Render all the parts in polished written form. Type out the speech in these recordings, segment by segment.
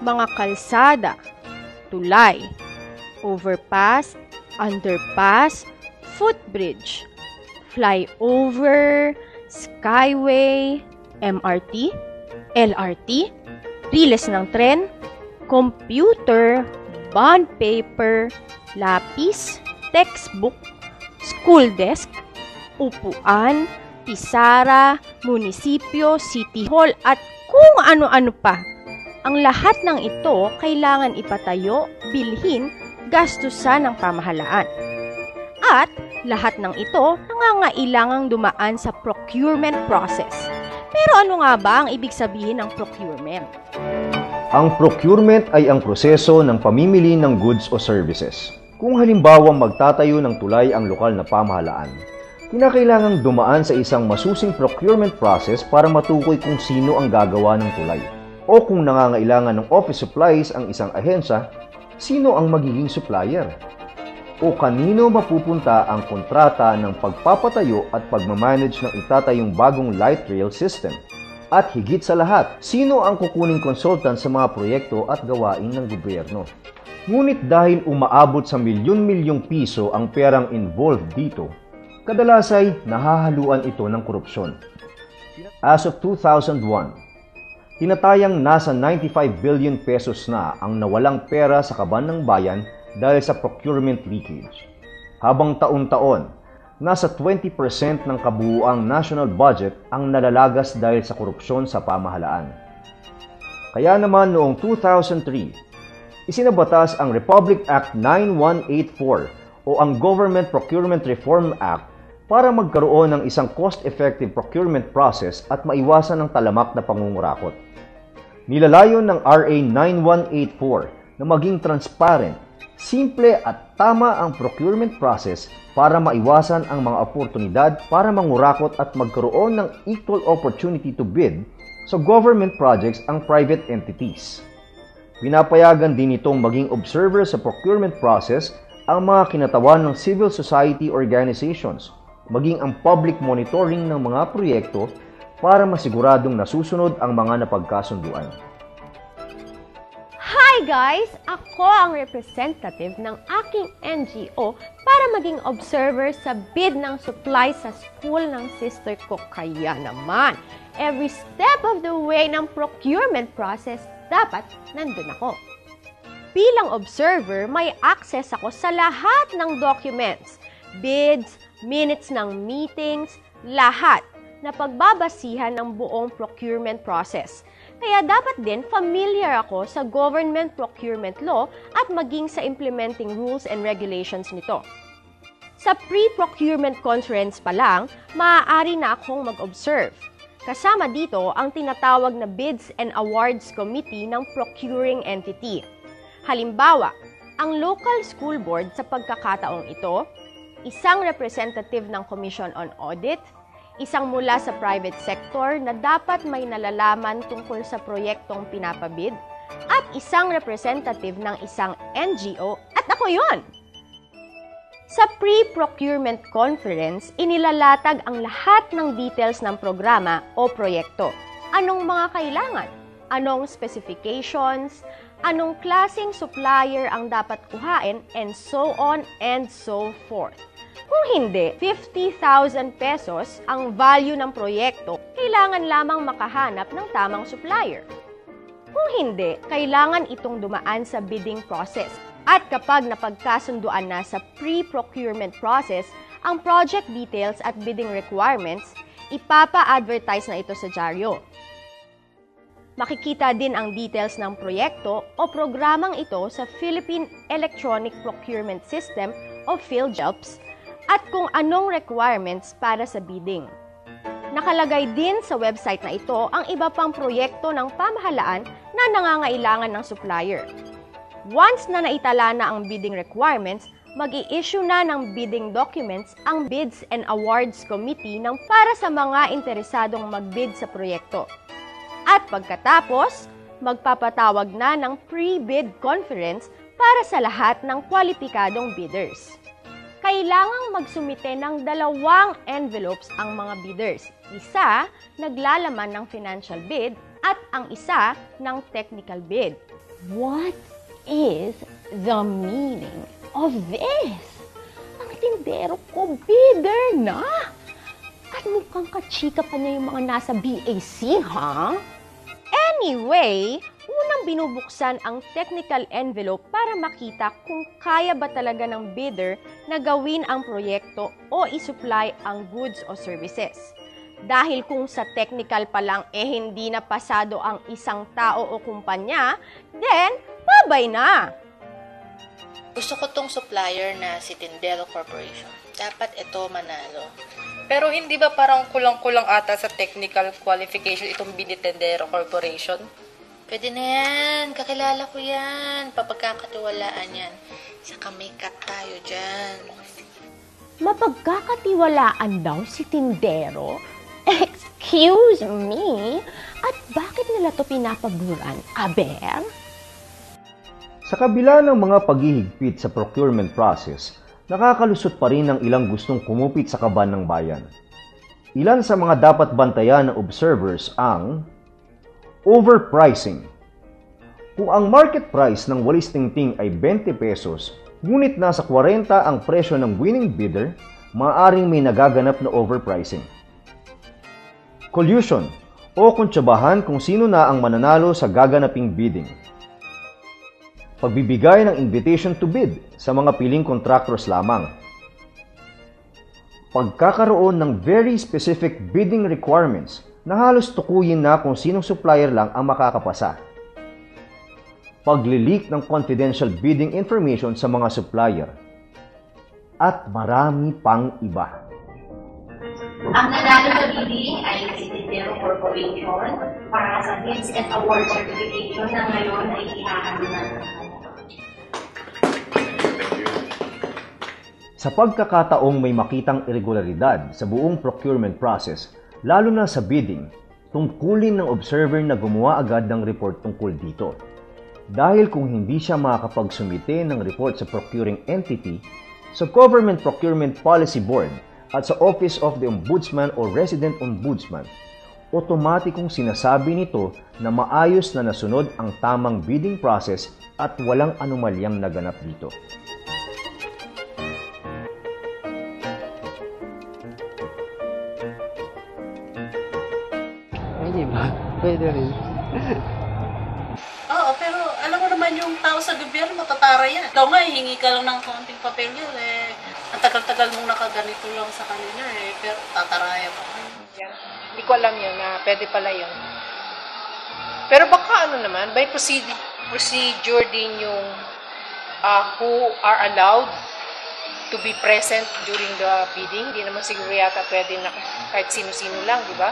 mga kalsada, tulay, overpass, underpass, footbridge, flyover, skyway, MRT, LRT, riles ng tren, computer, bond paper, lapis, textbook, school desk, upuan, pisara, munisipyo, city hall, at kung ano-ano pa. Ang lahat ng ito kailangan ipatayo, bilhin, gastusan ng pamahalaan. At lahat ng ito nangangailangang dumaan sa procurement process. Pero ano nga ba ang ibig sabihin ng procurement? Ang procurement ay ang proseso ng pamimili ng goods o services. Kung halimbawa magtatayo ng tulay ang lokal na pamahalaan, kinakailangang dumaan sa isang masusing procurement process para matukoy kung sino ang gagawa ng tulay. O kung nangangailangan ng office supplies ang isang ahensya, sino ang magiging supplier? O kanino mapupunta ang kontrata ng pagpapatayo at pagmamanage ng itatayong bagong light rail system? At higit sa lahat, sino ang kukuning consultant sa mga proyekto at gawain ng gobyerno? Ngunit dahil umaabot sa milyon-milyong piso ang perang involved dito, kadalas ay nahahaluan ito ng korupsyon. As of 2001, tinatayang nasa 95 billion pesos na ang nawalang pera sa kaban ng bayan dahil sa procurement leakage. Habang taon-taon, nasa 20% ng kabuuang national budget ang nalalagas dahil sa korupsyon sa pamahalaan. Kaya naman noong 2003, isinabatas ang Republic Act 9184 o ang Government Procurement Reform Act para magkaroon ng isang cost-effective procurement process at maiwasan ang talamak na pangungurakot. Nilalayon ng RA 9184 na maging transparent, simple at tama ang procurement process para maiwasan ang mga oportunidad para mangurakot at magkaroon ng equal opportunity to bid sa government projects ang private entities. Pinapayagan din itong maging observer sa procurement process ang mga kinatawan ng civil society organizations, maging ang public monitoring ng mga proyekto para masiguradong nasusunod ang mga napagkasunduan. Hi guys! Ako ang representative ng aking NGO para maging observer sa bid ng supply sa school ng sister ko. Kaya naman, every step of the way ng procurement process, dapat nandun ako. Bilang observer, may access ako sa lahat ng documents, bids, minutes ng meetings, lahat na pagbabasihan ng buong procurement process. Kaya dapat din familiar ako sa government procurement law at maging sa implementing rules and regulations nito. Sa pre-procurement conference pa lang, maaari na akong mag-observe. Kasama dito ang tinatawag na Bids and Awards Committee ng procuring entity. Halimbawa, ang local school board sa pagkakataong ito, isang representative ng Commission on Audit, isang mula sa private sector na dapat may nalalaman tungkol sa proyektong pinapabid, at isang representative ng isang NGO, at ako yun! Sa pre-procurement conference, inilalatag ang lahat ng details ng programa o proyekto. Anong mga kailangan? Anong specifications? Anong klaseng supplier ang dapat kuhain? And so on and so forth. Kung hindi, 50,000 pesos ang value ng proyekto, kailangan lamang makahanap ng tamang supplier. Kung hindi, kailangan itong dumaan sa bidding process. At kapag napagkasunduan na sa pre-procurement process, ang project details at bidding requirements, ipapa-advertise na ito sa dyaryo. Makikita din ang details ng proyekto o programang ito sa Philippine Electronic Procurement System o PhilJELPS at kung anong requirements para sa bidding. Nakalagay din sa website na ito ang iba pang proyekto ng pamahalaan na nangangailangan ng supplier. Once na naitala na ang bidding requirements, mag-i-issue na ng bidding documents ang Bids and Awards Committee ng para sa mga interesadong mag-bid sa proyekto. At pagkatapos, magpapatawag na ng pre-bid conference para sa lahat ng kwalipikadong bidders. Kailangang magsumite ng 2 envelopes ang mga bidders. Isa, naglalaman ng financial bid at ang isa ng technical bid. What is the meaning of this? Ang tindero ko, bidder na! At mukhang kachika pa niya yung mga nasa BAC, ha? Anyway, unang binubuksan ang technical envelope para makita kung kaya ba talaga ng bidder na gawin ang proyekto o isupply ang goods o services. Dahil kung sa technical pa lang hindi na pasado ang isang tao o kumpanya, then babay na! Gusto ko tong supplier na si Tindero Corporation. Dapat ito manalo. Pero hindi ba parang kulang-kulang ata sa technical qualification itong Binitendero Corporation? Pwede na yan. Kakilala ko yan. Papagkakatiwalaan yan. Saka may cut tayo dyan. Mapagkakatiwalaan daw si Tindero? Excuse me? At bakit nila to pinapaguran, aber? Sa kabila ng mga paghihigpit sa procurement process, nakakalusot pa rin ang ilang gustong kumupit sa kaban ng bayan. Ilan sa mga dapat bantayan ng observers ang overpricing. Kung ang market price ng walis tingting ay 20 pesos, ngunit nasa 40 ang presyo ng winning bidder, maaaring may nagaganap na overpricing. Collusion o kontsabahan kung sino na ang mananalo sa gaganaping bidding. Pagbibigay ng invitation to bid sa mga piling contractors lamang. Pagkakaroon ng very specific bidding requirements na halos tukuyin na kung sinong supplier lang ang makakapasa. Pagli-leak ng confidential bidding information sa mga supplier. At marami pang iba. Ang nanalo sa bidding ay si Tindero Corporation para sa Bids and Award Certification na ngayon ay ihahalo na. Sa pagkakataong may makitang irregularidad sa buong procurement process, lalo na sa bidding, tungkulin ng observer na gumawa agad ng report tungkol dito. Dahil kung hindi siya makakapagsumite ng report sa procuring entity, sa Government Procurement Policy Board at sa Office of the Ombudsman o Resident Ombudsman, otomatikong sinasabi nito na maayos na nasunod ang tamang bidding process at walang anomalyang naganap dito. Pwede ba? Pwede rin. Oo, pero alam mo naman yung tao sa gobyerno, matatara yan. Ikaw nga, hihingi ka lang ng konting papel yun eh. Ang tagal-tagal mong nakaganito lang sa kanila eh, pero tataraya pa. Hindi ko alam yun na pwede pala yun. Pero baka ano naman, by procedure din yung who are allowed to be present during the bidding. Hindi naman siguro yata pwede na kahit sino-sino lang, di ba?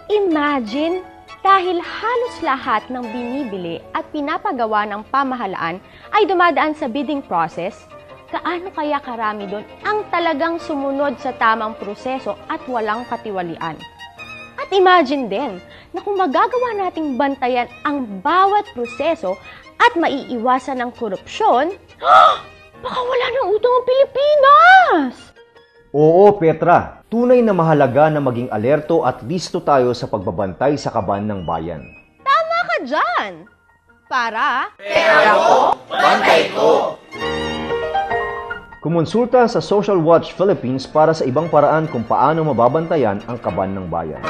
Imagine, dahil halos lahat ng binibili at pinapagawa ng pamahalaan ay dumadaan sa bidding process, gaano kaya karami doon ang talagang sumunod sa tamang proseso at walang katiwalian? At imagine din na kung magagawa nating bantayan ang bawat proseso at maiiwasan ng korupsyon, baka wala ng utang ang Pilipinas! Oo, Petra, tunay na mahalaga na maging alerto at listo tayo sa pagbabantay sa kaban ng bayan. Tama ka dyan! Para... Kumonsulta sa Social Watch Philippines para sa ibang paraan kung paano mababantayan ang kaban ng bayan.